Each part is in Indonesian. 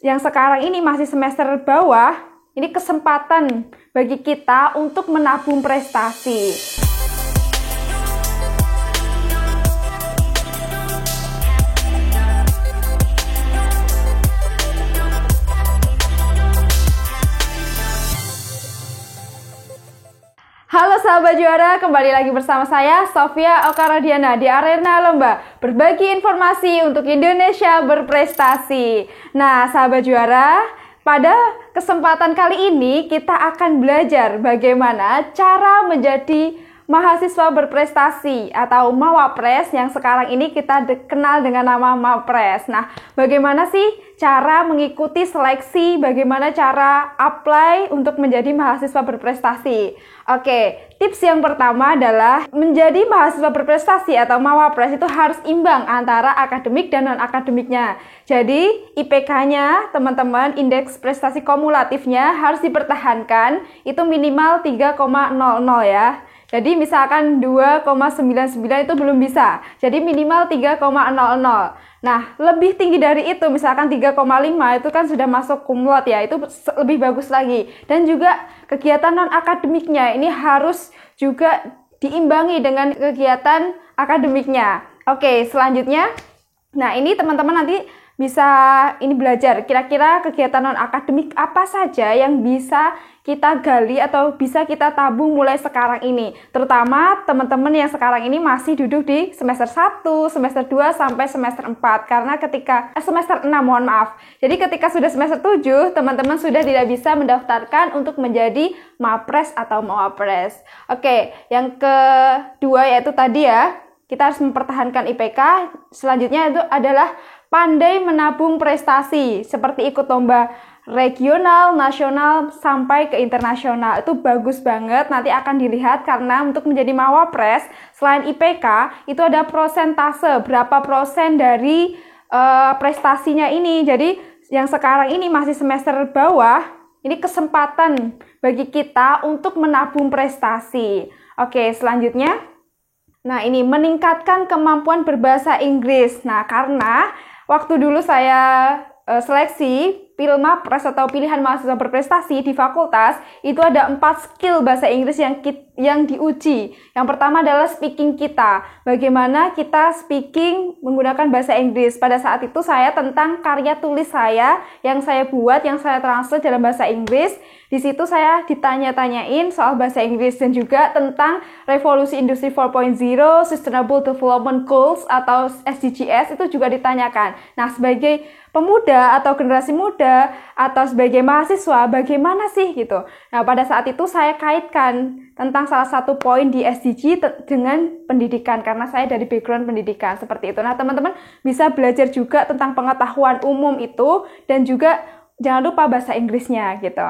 Yang sekarang ini masih semester bawah, ini kesempatan bagi kita untuk menabung prestasi. Halo sahabat juara, kembali lagi bersama saya Sofia Okarodiana di arena lomba berbagi informasi untuk Indonesia berprestasi. Nah sahabat juara, pada kesempatan kali ini kita akan belajar bagaimana cara menjadi mahasiswa berprestasi atau Mawapres yang sekarang ini kita kenal dengan nama Mapres. Nah, bagaimana sih cara mengikuti seleksi, bagaimana cara apply untuk menjadi mahasiswa berprestasi? Oke, tips yang pertama adalah menjadi mahasiswa berprestasi atau Mawapres itu harus imbang antara akademik dan non-akademiknya. Jadi, IPK-nya, teman-teman, indeks prestasi kumulatifnya harus dipertahankan, itu minimal 3,00 ya. Jadi misalkan 2,99 itu belum bisa. Jadi minimal 3,00. Nah, lebih tinggi dari itu, misalkan 3,5 itu kan sudah masuk kumulat ya. Itu lebih bagus lagi. Dan juga kegiatan non-akademiknya ini harus juga diimbangi dengan kegiatan akademiknya. Oke, selanjutnya. Nah, ini teman-teman nanti bisa ini belajar kira-kira kegiatan non-akademik apa saja yang bisa kita gali atau bisa kita tabung mulai sekarang ini. Terutama teman-teman yang sekarang ini masih duduk di semester 1, semester 2, sampai semester 4. Karena ketika semester 6, mohon maaf. Jadi ketika sudah semester 7, teman-teman sudah tidak bisa mendaftarkan untuk menjadi Mapres atau Mawapres. Oke, yang kedua yaitu tadi ya, kita harus mempertahankan IPK. Selanjutnya itu adalah pandai menabung prestasi, seperti ikut lomba regional, nasional, sampai ke internasional. Itu bagus banget, nanti akan dilihat karena untuk menjadi Mawapres, selain IPK, itu ada prosentase, berapa persen dari prestasinya ini. Jadi, yang sekarang ini masih semester bawah, ini kesempatan bagi kita untuk menabung prestasi. Oke, selanjutnya. Nah, ini meningkatkan kemampuan berbahasa Inggris. Nah, karena waktu dulu saya seleksi Pilmapres atau pilihan mahasiswa berprestasi di fakultas, itu ada 4 skill bahasa Inggris yang diuji. Yang pertama adalah speaking kita. Bagaimana kita speaking menggunakan bahasa Inggris. Pada saat itu saya tentang karya tulis saya yang saya buat, yang saya translate dalam bahasa Inggris. Di situ saya ditanya-tanyain soal bahasa Inggris dan juga tentang revolusi industri 4.0, Sustainable Development Goals atau SDGs itu juga ditanyakan. Nah, sebagai pemuda atau generasi muda atau sebagai mahasiswa bagaimana sih gitu. Nah, pada saat itu saya kaitkan tentang salah satu poin di SDG dengan pendidikan karena saya dari background pendidikan seperti itu. Nah, teman-teman bisa belajar juga tentang pengetahuan umum itu dan juga jangan lupa bahasa Inggrisnya gitu.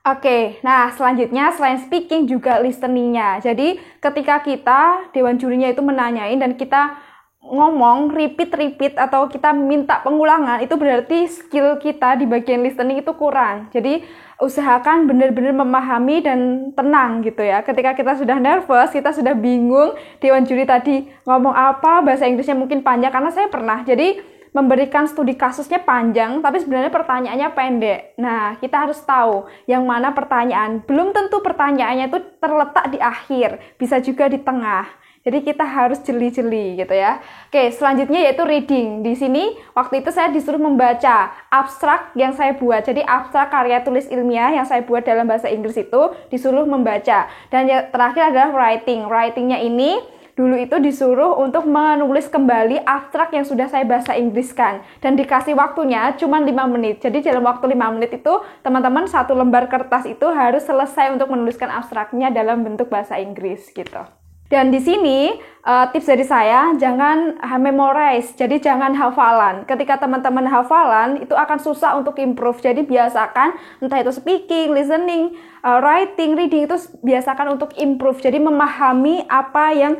Oke, nah selanjutnya selain speaking juga listeningnya. Jadi ketika kita dewan jurinya itu menanyain dan kita ngomong repeat atau kita minta pengulangan, itu berarti skill kita di bagian listening itu kurang. Jadi usahakan benar-benar memahami dan tenang gitu ya. Ketika kita sudah nervous, kita sudah bingung dewan juri tadi ngomong apa, bahasa Inggrisnya mungkin panjang karena saya pernah. Jadi memberikan studi kasusnya panjang, tapi sebenarnya pertanyaannya pendek. Nah, kita harus tahu yang mana pertanyaan. Belum tentu pertanyaannya itu terletak di akhir, bisa juga di tengah. Jadi kita harus jeli-jeli gitu ya. Oke, selanjutnya yaitu reading. Di sini waktu itu saya disuruh membaca abstrak yang saya buat. Jadi abstrak karya tulis ilmiah yang saya buat dalam bahasa Inggris itu disuruh membaca. Dan yang terakhir adalah writing. Writingnya ini dulu itu disuruh untuk menulis kembali abstrak yang sudah saya bahasa Inggriskan. Dan dikasih waktunya cuma 5 menit. Jadi dalam waktu 5 menit itu, teman-teman satu lembar kertas itu harus selesai untuk menuliskan abstraknya dalam bentuk bahasa Inggris gitu. Dan di sini tips dari saya, jangan memorize, jadi jangan hafalan. Ketika teman-teman hafalan, itu akan susah untuk improve. Jadi biasakan, entah itu speaking, listening, writing, reading, itu biasakan untuk improve. Jadi memahami apa yang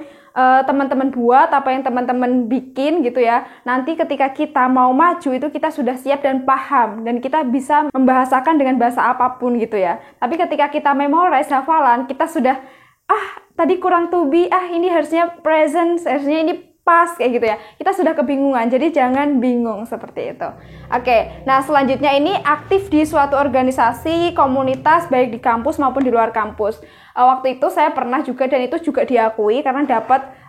teman-teman buat, apa yang teman-teman bikin gitu ya. Nanti ketika kita mau maju itu kita sudah siap dan paham dan kita bisa membahasakan dengan bahasa apapun gitu ya. Tapi ketika kita memorize hafalan, kita sudah tadi kurang to be, ini harusnya present, harusnya ini pas kayak gitu ya. Kita sudah kebingungan, jadi jangan bingung seperti itu. Oke, nah selanjutnya ini aktif di suatu organisasi, komunitas baik di kampus maupun di luar kampus. Waktu itu saya pernah juga dan itu juga diakui karena dapat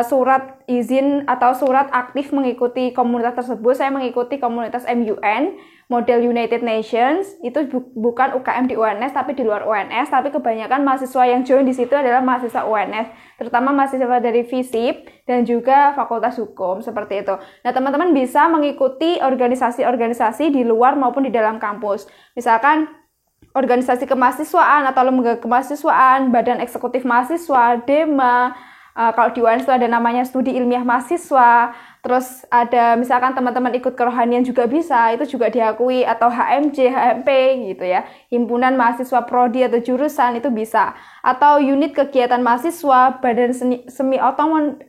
surat izin atau surat aktif mengikuti komunitas tersebut. Saya mengikuti komunitas MUN, Model United Nations, itu bukan UKM di UNS tapi di luar UNS, tapi kebanyakan mahasiswa yang join di situ adalah mahasiswa UNS, terutama mahasiswa dari FISIP dan juga Fakultas Hukum seperti itu. Nah, teman-teman bisa mengikuti organisasi-organisasi di luar maupun di dalam kampus. Misalkan organisasi kemahasiswaan atau lembaga kemahasiswaan, badan eksekutif mahasiswa, DEMA, kalau di UNS itu ada namanya studi ilmiah mahasiswa, terus ada misalkan teman-teman ikut kerohanian juga bisa, itu juga diakui, atau HMJ, HMP gitu ya, himpunan mahasiswa prodi atau jurusan itu bisa, atau unit kegiatan mahasiswa, badan semi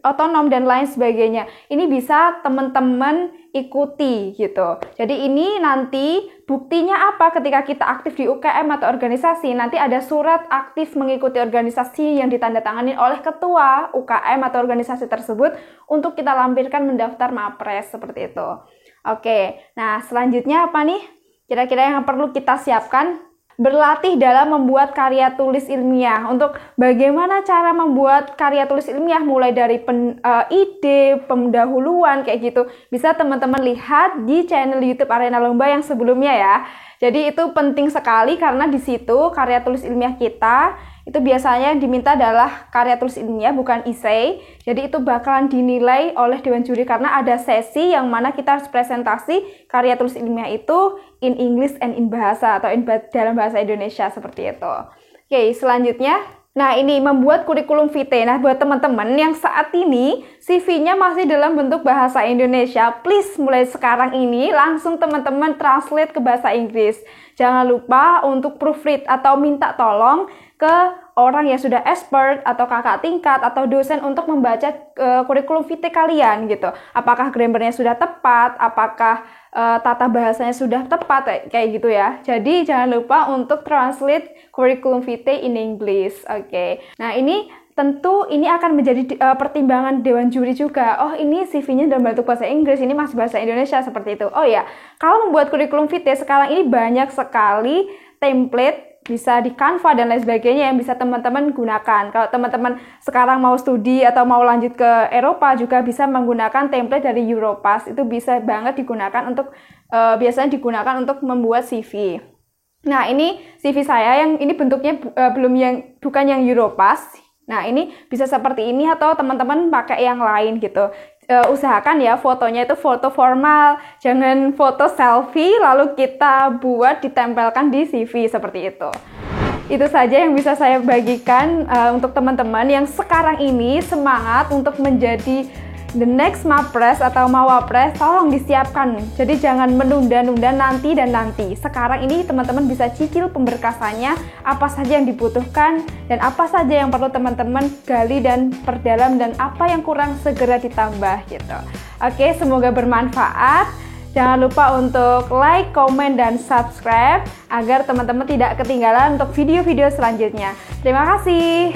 otonom dan lain sebagainya. Ini bisa teman-teman ikuti gitu. Jadi ini nanti buktinya apa ketika kita aktif di UKM atau organisasi, nanti ada surat aktif mengikuti organisasi yang ditandatangani oleh ketua UKM atau organisasi tersebut untuk kita lampirkan mendaftar MAPRES seperti itu. Oke, nah selanjutnya apa nih? Kira-kira yang perlu kita siapkan? Berlatih dalam membuat karya tulis ilmiah. Untuk bagaimana cara membuat karya tulis ilmiah, mulai dari ide, pendahuluan kayak gitu, bisa teman-teman lihat di channel YouTube Arena Lomba yang sebelumnya ya. Jadi itu penting sekali karena di situ karya tulis ilmiah kita itu biasanya yang diminta adalah karya tulis ilmiah, bukan essay. Jadi itu bakalan dinilai oleh Dewan Juri karena ada sesi yang mana kita harus presentasi karya tulis ilmiah itu in English and in bahasa atau dalam bahasa Indonesia seperti itu. Oke, selanjutnya, nah ini membuat kurikulum vitae. Nah, buat teman-teman yang saat ini CV-nya masih dalam bentuk bahasa Indonesia, please mulai sekarang ini langsung teman-teman translate ke bahasa Inggris. Jangan lupa untuk proofread atau minta tolong ke orang yang sudah expert atau kakak tingkat atau dosen untuk membaca kurikulum vitae kalian gitu. Apakah grammarnya sudah tepat, apakah tata bahasanya sudah tepat kayak gitu ya. Jadi jangan lupa untuk translate kurikulum vitae in English. Oke. Nah, ini tentu ini akan menjadi pertimbangan Dewan Juri juga. Oh, ini CV-nya dalam bentuk bahasa Inggris, ini masih bahasa Indonesia seperti itu. Oh ya, kalau membuat kurikulum vitae sekarang ini banyak sekali template, bisa di Canva dan lain sebagainya yang bisa teman-teman gunakan. Kalau teman-teman sekarang mau studi atau mau lanjut ke Eropa juga bisa menggunakan template dari Europass. Itu bisa banget digunakan untuk biasanya digunakan untuk membuat CV. Nah, ini CV saya yang ini bentuknya bukan yang Europass. Nah, ini bisa seperti ini atau teman-teman pakai yang lain gitu. Usahakan ya fotonya itu foto formal, jangan foto selfie lalu kita buat ditempelkan di CV seperti itu. Itu saja yang bisa saya bagikan untuk teman-teman yang sekarang ini semangat untuk menjadi the next MAPRES atau Mawapres, tolong disiapkan. Jadi jangan menunda-nunda nanti dan nanti. Sekarang ini teman-teman bisa cicil pemberkasannya, apa saja yang dibutuhkan dan apa saja yang perlu teman-teman gali dan perdalam dan apa yang kurang segera ditambah gitu. Oke, semoga bermanfaat. Jangan lupa untuk like, komen, dan subscribe agar teman-teman tidak ketinggalan untuk video-video selanjutnya. Terima kasih.